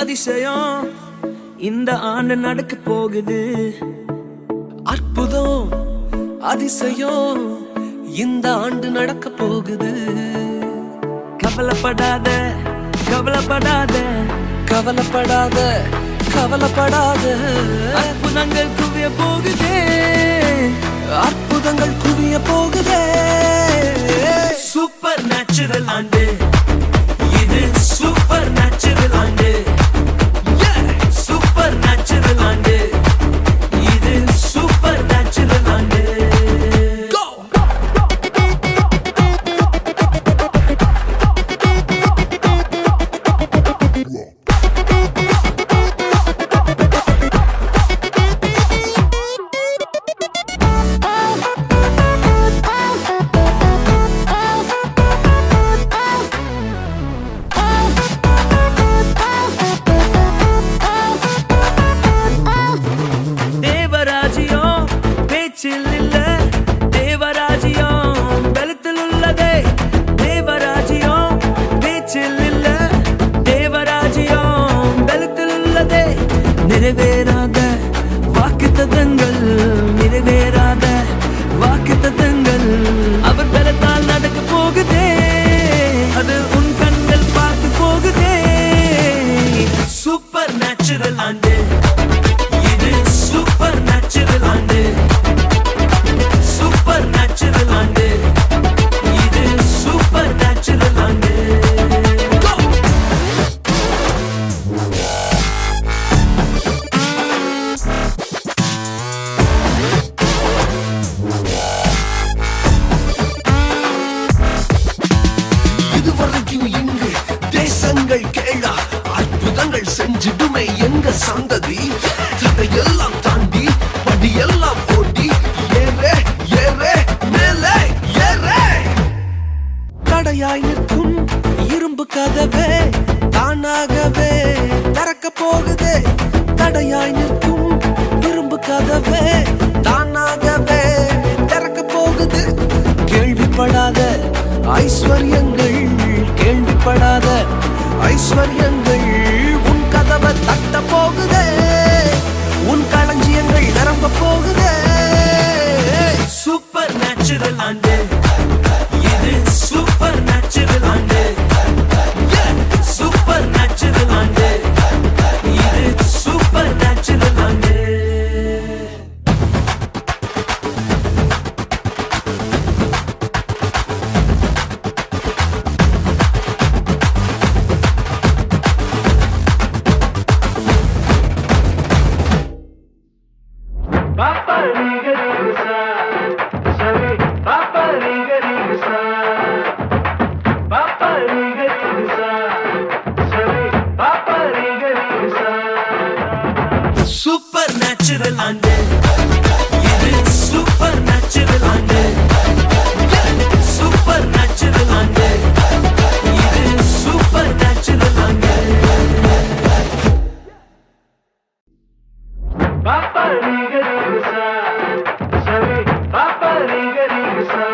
அதிசயம் இந்த ஆண்டு நடக்க போகுது. அற்புதம் அதிசயம் இந்த ஆண்டு நடக்க போகுது. கவலைப்படாத கவலைப்படாத கவலைப்படாத கவலைப்படாத அற்புதங்கள் குவிய போகுதே. அற்புதங்கள் குவிய போகுதே. சூப்பர் நேச்சுரல் ஆண்டு இது. சூப்பர் நேச்சுரல் ஆண்டு. சூப்பர் நேச்சுரல் ஆண்டு இது. சூப்பர் நேச்சுரல் ஆண்டு. இல்ல தேவராஜ்யம் பலத்தில் உள்ளதே. தேவராஜ்யம் பேச்சில் இல்ல தேவராஜ்யம் பலத்தில் உள்ளதே. நிறைவேறாத வாக்குத்தத்தங்கள் நிறைவேறாத வாக்குத்தத்தங்கள் அவர் பலத்தால் நடக்க போகுதே. அது உன் கண்கள் பார்த்து போகுதே. சூப்பர் நேச்சுரல் ஆண்டு இது. சூப்பர் நேச்சுரல் ஆண்டு. சூப்பர் நேச்சுரல் ஆண்டு இது. சூப்பர் நேச்சுரல் ஆண்டு. இதுவரைக்கும் இங்கு தேசங்கள் கேளா அற்புதங்கள் செஞ்சிடுமே எங்க சந்ததி. தடையெல்லாம் தாண்டி படியெல்லாம் ஓட்டி ஏறே ஏறே மேலே ஏறே. தடையாய் நிற்கும் இரும்பு கதவே தானாகவே திறக்க போகுதே. தடையாய் நிற்கும் இரும்பு கதவே தானாகவே திறக்க போகுது. கேள்விப்படாத ஐஸ்வர்யங்கள் கேள்விப்படாத ஐஸ்வர்யங்கள் உன் கதவை தட்ட போகுதே. உன் களஞ்சியங்கள் நிரம்ப போகுதே. சூப்பர் நேச்சுரல் ஆண்டு இது. சூப்பர் நேச்சுரல் ஆண்டு. சூப்பர் நேச்சுரல் ஆண்டு இது. சூப்பர் நேச்சுரல் ஆண்டு. Papa Riga Riga Sa, Sari Papa Riga Riga Sa, Papa Riga Riga Sa, Sari Papa Riga Riga Sa. Super natural ஆண்டு இது. சூப்பர் நேச்சுரல் ஆண்டு. சூப்பர் நேச்சுரல் ஆண்டு இது. சூப்பர் நேச்சுரல் ஆண்டு. Papa Riga Riga Sa, Sari Papa Riga Riga Sa,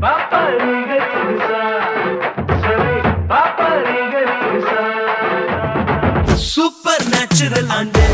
Papa Riga Riga Sa, Sari Papa Riga Riga Sa. Super natural ஆண்டு.